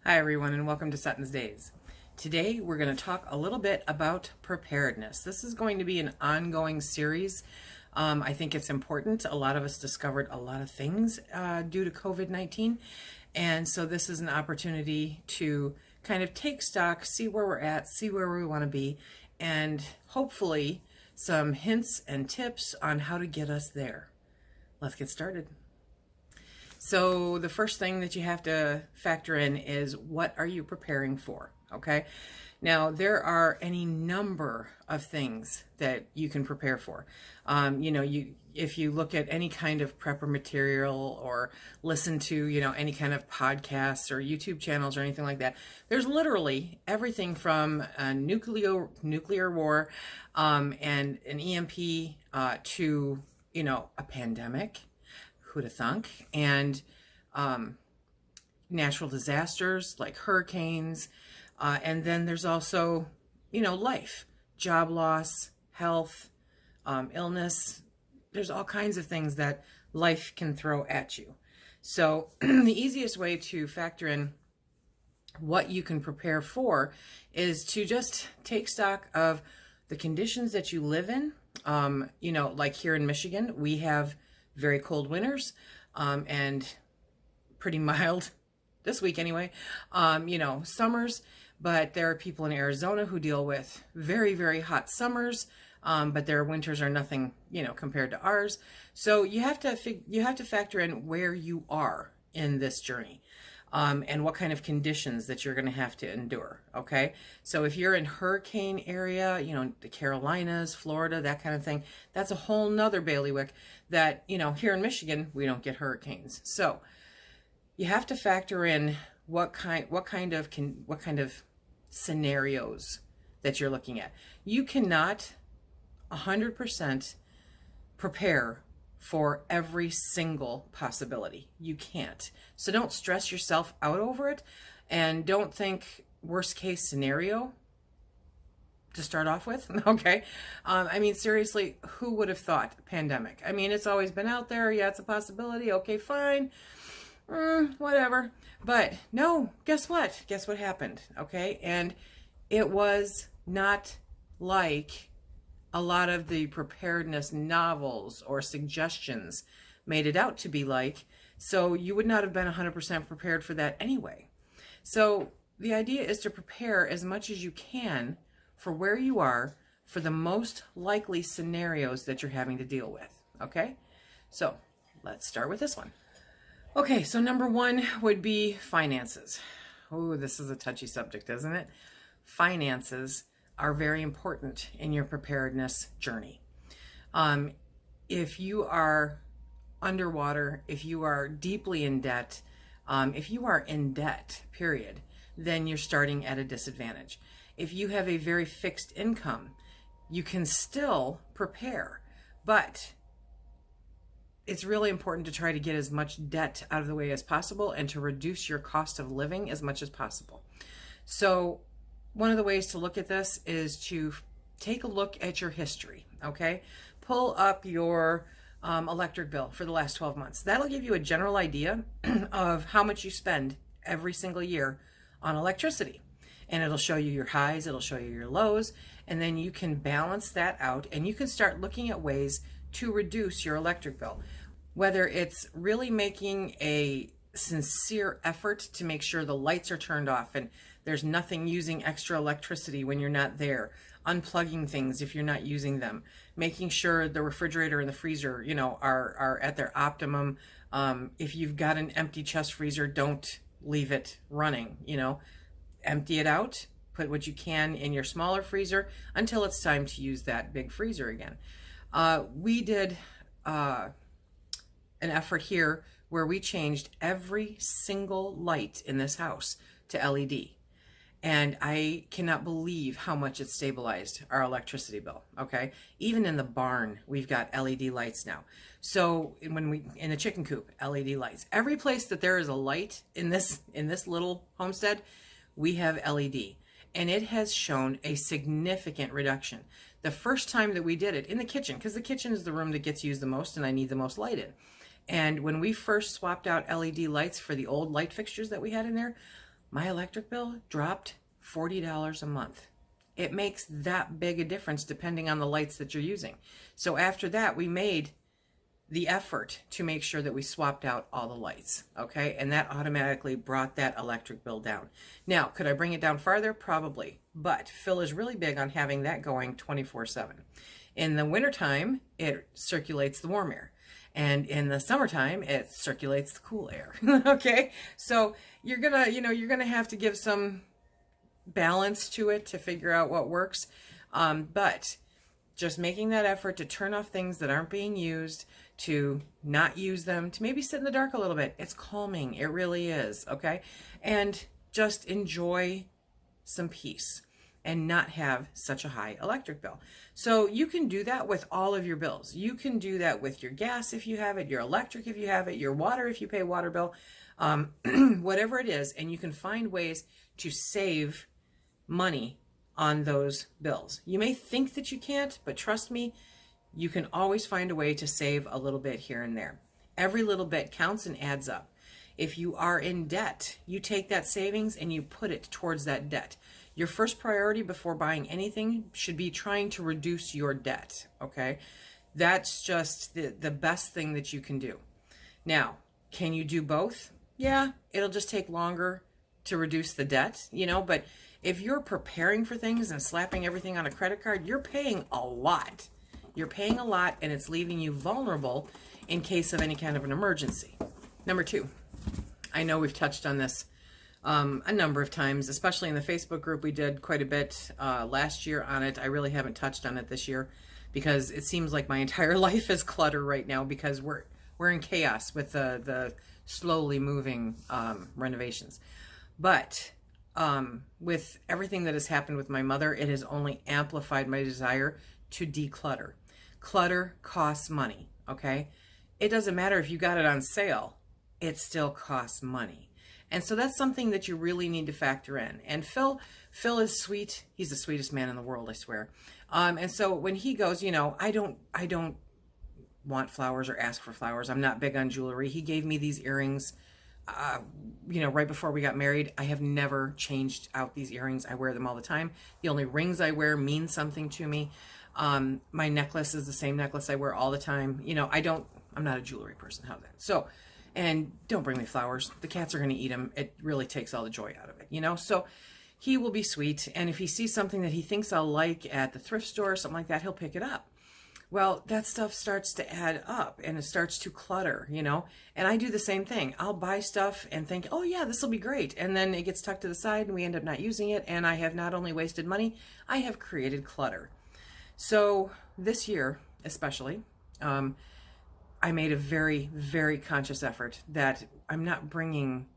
Hi everyone and welcome to SuttonsDaze. Today we're going to talk a little bit about preparedness. This is going to be an ongoing series. I think it's important. A lot of us discovered a lot of things due to COVID-19, and so this is an opportunity to kind of take stock, see where we're at, see where we want to be, and hopefully some hints and tips on how to get us there. Let's get started. So the first thing that you have to factor in is, what are you preparing for? Okay. Now there are any number of things that you can prepare for. If you look at any kind of prepper material or listen to, any kind of podcasts or YouTube channels or anything like that, there's literally everything from a nuclear war, and an EMP, to, a pandemic. Who'd have thunk? And natural disasters like hurricanes. And then there's also, life, job loss, health, illness. There's all kinds of things that life can throw at you. So the easiest way to factor in what you can prepare for is to just take stock of the conditions that you live in. Like here in Michigan, we have very cold winters, and pretty mild this week anyway, summers, but there are people in Arizona who deal with very, very hot summers, but their winters are nothing, compared to ours. So you have to factor in where you are in this journey. And what kind of conditions that you're going to have to endure. Okay. So if you're in hurricane area, the Carolinas, Florida, that kind of thing, that's a whole nother bailiwick that, here in Michigan, we don't get hurricanes. So you have to factor in what kind of scenarios that you're looking at. You cannot 100% prepare for every single possibility. You can't. So don't stress yourself out over it, and don't think worst case scenario to start off with. Okay. Seriously, who would have thought pandemic? It's always been out there. Yeah, it's a possibility. Okay, fine. Whatever. But no, guess what? Guess what happened? Okay. And it was not like a lot of the preparedness novels or suggestions made it out to be like. So you would not have been 100% prepared for that anyway. So the idea is to prepare as much as you can for where you are, for the most likely scenarios that you're having to deal with. Okay. So let's start with this one. Okay. So number one would be finances. Oh, this is a touchy subject, isn't it? Finances are very important in your preparedness journey. If you are underwater, if you are deeply in debt, if you are in debt, period, then you're starting at a disadvantage. If you have a very fixed income, you can still prepare, but it's really important to try to get as much debt out of the way as possible and to reduce your cost of living as much as possible. So one of the ways to look at this is to take a look at your history. Okay. Pull up your electric bill for the last 12 months. That'll give you a general idea of how much you spend every single year on electricity. And it'll show you your highs, it'll show you your lows, and then you can balance that out and you can start looking at ways to reduce your electric bill. Whether it's really making a sincere effort to make sure the lights are turned off and there's nothing using extra electricity when you're not there, unplugging things if you're not using them, making sure the refrigerator and the freezer, are at their optimum. If you've got an empty chest freezer, don't leave it running, empty it out, put what you can in your smaller freezer until it's time to use that big freezer again. We did an effort here where we changed every single light in this house to LED. And I cannot believe how much it stabilized our electricity bill. Okay. Even in the barn, we've got LED lights now. So in the chicken coop, LED lights, every place that there is a light in this little homestead, we have LED, and it has shown a significant reduction. The first time that we did it in the kitchen, because the kitchen is the room that gets used the most and I need the most light in. And when we first swapped out LED lights for the old light fixtures that we had in there, my electric bill dropped $40 a month. It makes that big a difference depending on the lights that you're using. So after that, we made the effort to make sure that we swapped out all the lights, okay? And that automatically brought that electric bill down. Now, could I bring it down farther? Probably, but Phil is really big on having that going 24/7. In the wintertime, it circulates the warm air. And in the summertime, it circulates the cool air, okay? So you're gonna have to give some balance to it to figure out what works. But just making that effort to turn off things that aren't being used, to not use them, to maybe sit in the dark a little bit. It's calming. It really is, okay? And just enjoy some peace and not have such a high electric bill. So you can do that with all of your bills. You can do that with your gas if you have it, your electric if you have it, your water if you pay water bill, whatever it is, and you can find ways to save money on those bills. You may think that you can't, but trust me, you can always find a way to save a little bit here and there. Every little bit counts and adds up. If you are in debt, you take that savings and you put it towards that debt. Your first priority before buying anything should be trying to reduce your debt, okay? That's just the best thing that you can do. Now, can you do both? Yeah, it'll just take longer to reduce the debt, but if you're preparing for things and slapping everything on a credit card, you're paying a lot. You're paying a lot, and it's leaving you vulnerable in case of any kind of an emergency. Number 2, I know we've touched on this a number of times, especially in the Facebook group. We did quite a bit last year on it. I really haven't touched on it this year because it seems like my entire life is clutter right now because we're in chaos with the slowly moving renovations. But with everything that has happened with my mother, it has only amplified my desire to declutter. Clutter costs money, okay? It doesn't matter if you got it on sale, it still costs money. And so that's something that you really need to factor in. And Phil is sweet. He's the sweetest man in the world, I swear. And so when he goes, I don't want flowers or ask for flowers. I'm not big on jewelry. He gave me these earrings right before we got married. I have never changed out these earrings. I wear them all the time. The only rings I wear mean something to me. My necklace is the same necklace I wear all the time. I'm not a jewelry person. How's that? So, and don't bring me flowers. The cats are going to eat them. It really takes all the joy out of it, So he will be sweet. And if he sees something that he thinks I'll like at the thrift store or something like that, he'll pick it up. Well, that stuff starts to add up and it starts to clutter, and I do the same thing. I'll buy stuff and think, oh yeah, this will be great. And then it gets tucked to the side and we end up not using it. And I have not only wasted money, I have created clutter. So this year, especially, I made a very, very conscious effort that I'm not bringing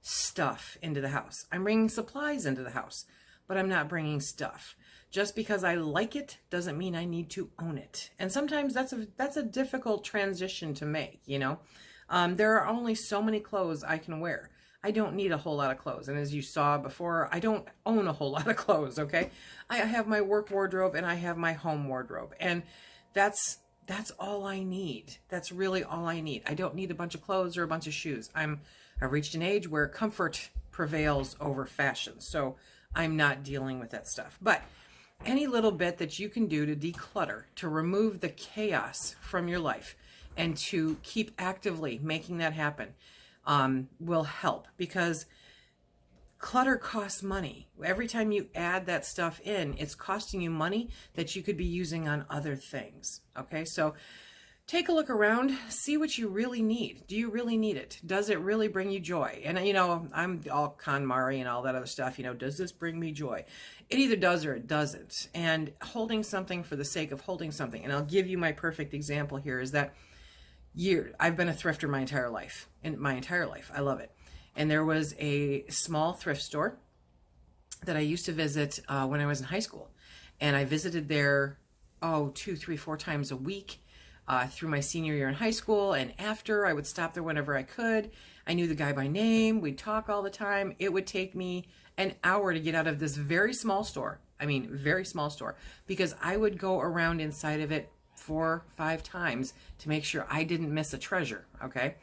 stuff into the house. I'm bringing supplies into the house, but I'm not bringing stuff. Just because I like it doesn't mean I need to own it. And sometimes that's a difficult transition to make, There are only so many clothes I can wear. I don't need a whole lot of clothes. And as you saw before, I don't own a whole lot of clothes, okay? I have my work wardrobe and I have my home wardrobe. And that's all I need. That's really all I need. I don't need a bunch of clothes or a bunch of shoes. I've reached an age where comfort prevails over fashion. So I'm not dealing with that stuff. But any little bit that you can do to declutter, to remove the chaos from your life, and to keep actively making that happen will help, because clutter costs money. Every time you add that stuff in, it's costing you money that you could be using on other things. Okay, so take a look around, see what you really need. Do you really need it? Does it really bring you joy? And I'm all KonMari and all that other stuff. Does this bring me joy? It either does or it doesn't. And holding something for the sake of holding something, and I'll give you my perfect example here, is that I've been a thrifter my entire life. I love it. And there was a small thrift store that I used to visit when I was in high school. And I visited there, 2, 3, 4 times a week through my senior year in high school. And after, I would stop there whenever I could. I knew the guy by name. We'd talk all the time. It would take me an hour to get out of this very small store. Very small store. Because I would go around inside of it 4, 5 times to make sure I didn't miss a treasure, okay?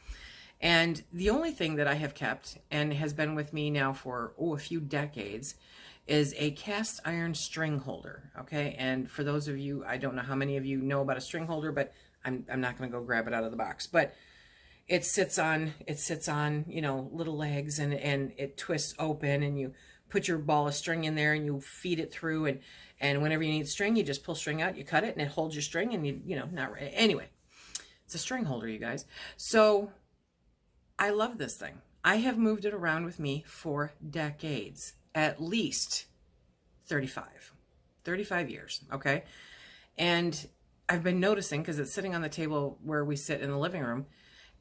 And the only thing that I have kept and has been with me now for, a few decades is a cast iron string holder, okay? And for those of you, I don't know how many of you know about a string holder, but I'm not going to go grab it out of the box. But it sits on, little legs, and it twists open, and you put your ball of string in there and you feed it through, and whenever you need string, you just pull string out, you cut it, and it holds your string, and anyway, it's a string holder, you guys. So I love this thing. I have moved it around with me for decades, at least 35 years, okay? And I've been noticing, because it's sitting on the table where we sit in the living room,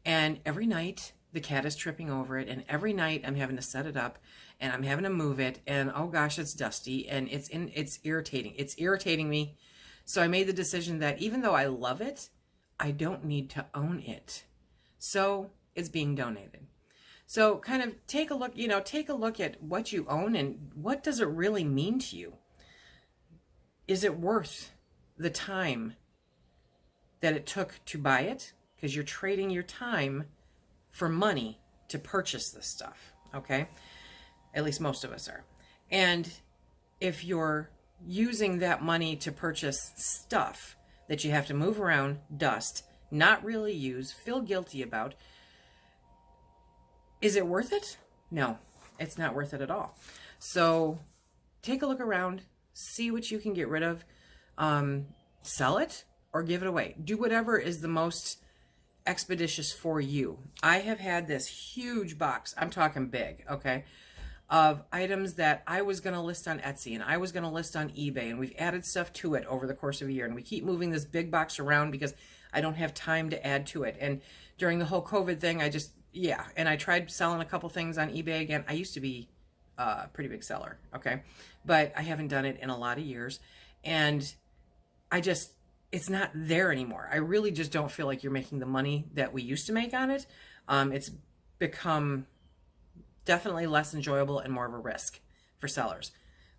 and every night the cat is tripping over it, and every night I'm having to set it up, and I'm having to move it, and oh gosh, it's dusty, and it's irritating. It's irritating me. So I made the decision that even though I love it, I don't need to own it. So it's being donated. So kind of take a look at what you own and what does it really mean to you? Is it worth the time that it took to buy it? Because you're trading your time for money to purchase this stuff, okay? At least most of us are. And if you're using that money to purchase stuff that you have to move around, dust, not really use, feel guilty about, is it worth it? No, it's not worth it at all. So take a look around, see what you can get rid of, sell it or give it away. Do whatever is the most expeditious for you. I have had this huge box, I'm talking big, okay, of items that I was going to list on Etsy and I was going to list on eBay, and we've added stuff to it over the course of a year, and we keep moving this big box around because I don't have time to add to it. And during the whole COVID thing, and I tried selling a couple things on eBay again. I used to be a pretty big seller, okay, but I haven't done it in a lot of years, and it's not there anymore. I really just don't feel like you're making the money that we used to make on it. It's become definitely less enjoyable and more of a risk for sellers.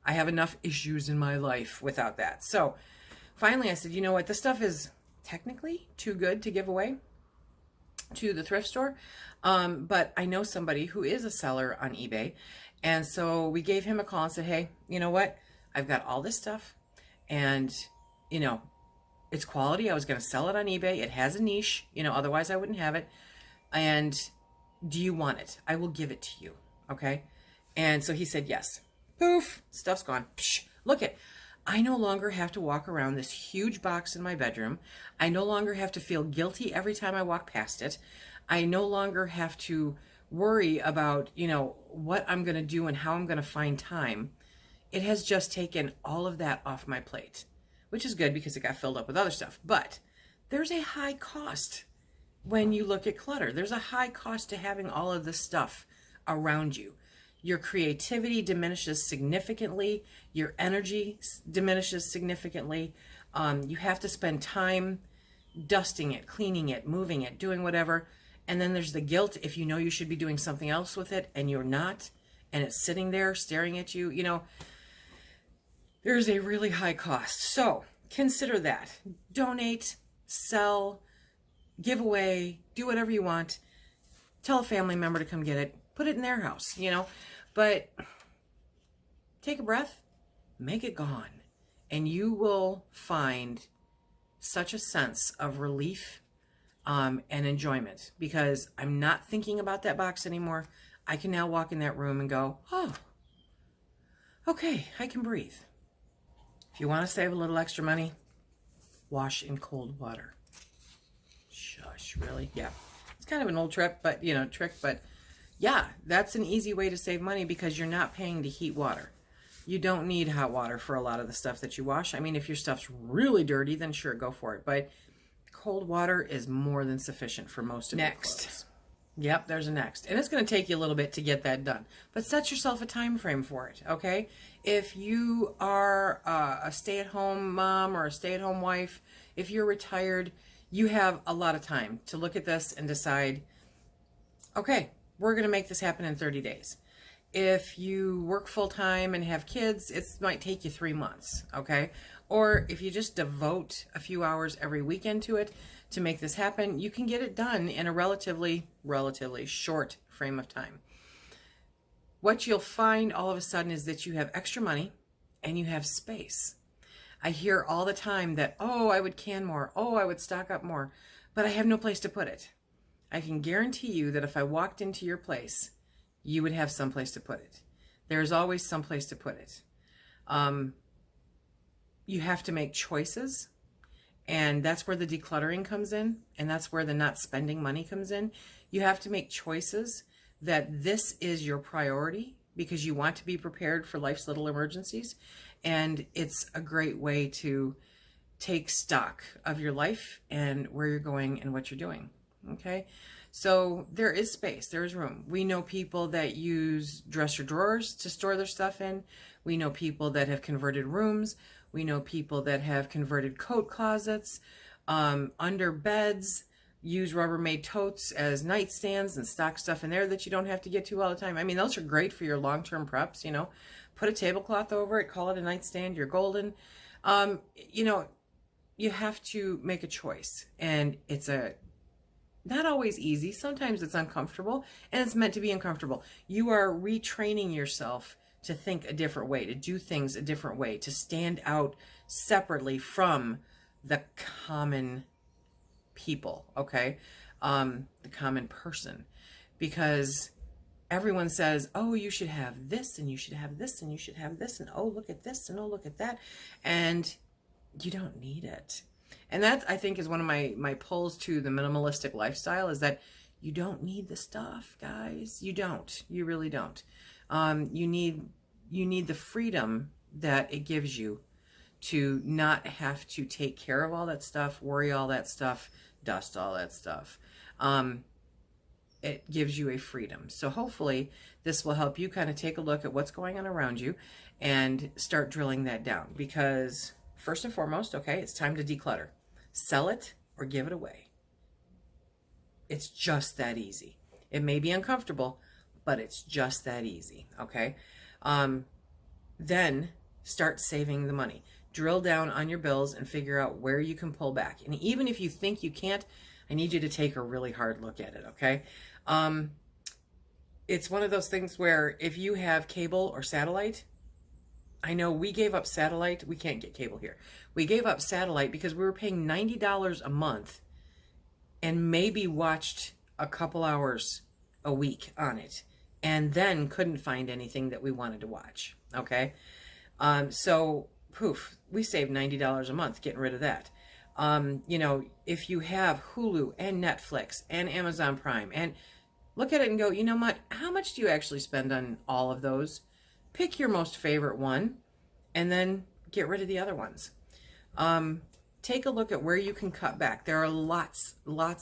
I have enough issues in my life without that. So finally I said, you know what, this stuff is technically too good to give away to the thrift store. But I know somebody who is a seller on eBay. And so we gave him a call and said, hey, you know what? I've got all this stuff and, it's quality. I was going to sell it on eBay. It has a niche, otherwise I wouldn't have it. And do you want it? I will give it to you. Okay. And so he said, yes. Poof, stuff's gone. Psh, look it. I no longer have to walk around this huge box in my bedroom. I no longer have to feel guilty every time I walk past it. I no longer have to worry about, what I'm going to do and how I'm going to find time. It has just taken all of that off my plate, which is good because it got filled up with other stuff. But there's a high cost when you look at clutter. There's a high cost to having all of this stuff around you. Your creativity diminishes significantly. Your energy diminishes significantly. You have to spend time dusting it, cleaning it, moving it, doing whatever. And then there's the guilt if you know you should be doing something else with it and you're not, and it's sitting there staring at you. There's a really high cost. So consider that. Donate, sell, give away, do whatever you want. Tell a family member to come get it. Put it in their house, But take a breath, make it gone, and you will find such a sense of relief and enjoyment, because I'm not thinking about that box anymore. I can now walk in that room and go, oh, okay, I can breathe. If you want to save a little extra money, wash in cold water. Shush, really? Yeah. It's kind of an old trick, but yeah, that's an easy way to save money because you're not paying to heat water. You don't need hot water for a lot of the stuff that you wash. I mean, if your stuff's really dirty, then sure, go for it. But cold water is more than sufficient for most of your clothes. Yep, there's a next. And it's going to take you a little bit to get that done. But set yourself a time frame for it, okay? If you are a stay-at-home mom or a stay-at-home wife, if you're retired, you have a lot of time to look at this and decide, okay, we're going to make this happen in 30 days. If you work full time and have kids, it might take you 3 months, okay? Or if you just devote a few hours every weekend to it to make this happen, you can get it done in a relatively short frame of time. What you'll find all of a sudden is that you have extra money and you have space. I hear all the time that, oh, I would can more, oh, I would stock up more, but I have no place to put it. I can guarantee you that if I walked into your place, you would have someplace to put it. There's always someplace to put it. You have to make choices, and that's where the decluttering comes in, and that's where the not spending money comes in. You have to make choices that this is your priority because you want to be prepared for life's little emergencies, and it's a great way to take stock of your life and where you're going and what you're doing. Okay, so there is space, there is room. We know people that use dresser drawers to store their stuff in. We know people that have converted rooms. We know people that have converted coat closets, under beds, use Rubbermaid totes as nightstands and stock stuff in there that you don't have to get to all the time. I mean, those are great for your long-term preps, you know. Put a tablecloth over it, call it a nightstand, you're golden. You know, you have to make a choice, and it's not always easy. Sometimes it's uncomfortable, and it's meant to be uncomfortable. You are retraining yourself to think a different way, to do things a different way, to stand out separately from the common people, okay? The common person. Because everyone says, oh, you should have this, and you should have this, and you should have this, and oh, look at this, and oh, look at that. And you don't need it. And that, I think, is one of my pulls to the minimalistic lifestyle, is that you don't need the stuff, guys. You don't. You really don't. You need the freedom that it gives you to not have to take care of all that stuff, worry all that stuff, dust all that stuff. It gives you a freedom. So hopefully this will help you kind of take a look at what's going on around you and start drilling that down. Because first and foremost, okay, it's time to declutter. Sell it or give it away. It's just that easy. It may be uncomfortable, but it's just that easy, okay? Then start saving the money. Drill down on your bills and figure out where you can pull back. And even if you think you can't, I need you to take a really hard look at it, okay? It's one of those things where if you have cable or satellite, I know we gave up satellite. We can't get cable here. We gave up satellite because we were paying $90 a month and maybe watched a couple hours a week on it, and then couldn't find anything that we wanted to watch, okay? So, poof, we saved $90 a month getting rid of that. You know, if you have Hulu and Netflix and Amazon Prime, and look at it and go, you know what, how much do you actually spend on all of those? Pick your most favorite one and then get rid of the other ones. Take a look at where you can cut back. There are lots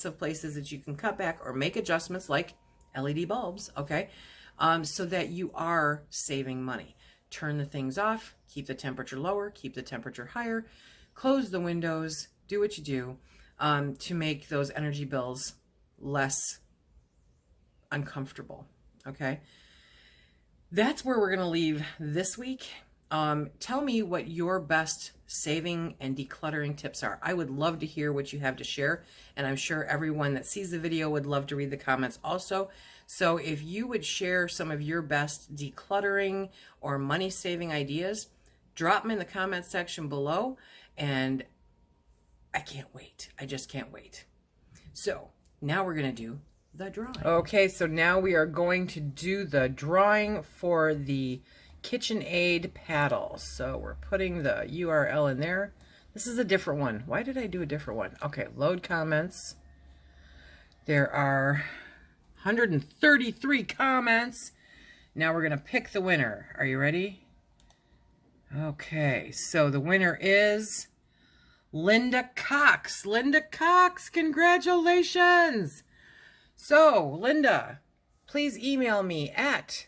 of places that you can cut back or make adjustments, like LED bulbs, okay? So that you are saving money. Turn the things off, keep the temperature lower, keep the temperature higher, close the windows, do what you do to make those energy bills less uncomfortable, okay? That's where we're going to leave this week. Tell me what your best saving and decluttering tips are. I would love to hear what you have to share, and I'm sure everyone that sees the video would love to read the comments also. So if you would share some of your best decluttering or money saving ideas, drop them in the comments section below, and I can't wait. I just can't wait. So now we're going to do the drawing. Okay, so now we are going to do the drawing for the KitchenAid paddle. So we're putting the URL in there. This is a different one. Why did I do a different one? Okay, load comments. There are 133 comments. Now we're going to pick the winner. Are you ready? Okay, so the winner is Linda Cox. Linda Cox, congratulations! So, Linda, please email me at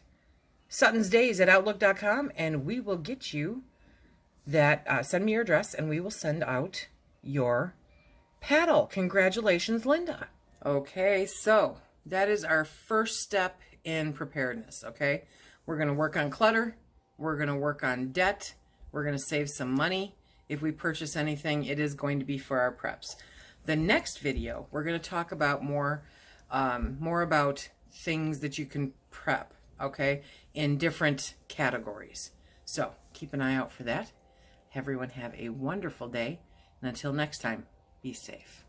SuttonsDaze@outlook.com, and we will get you that. Send me your address, and we will send out your paddle. Congratulations, Linda. Okay, so that is our first step in preparedness, okay? We're going to work on clutter. We're going to work on debt. We're going to save some money. If we purchase anything, it is going to be for our preps. The next video, we're going to talk about more about things that you can prep, okay, in different categories. So keep an eye out for that. Everyone have a wonderful day. And until next time, be safe.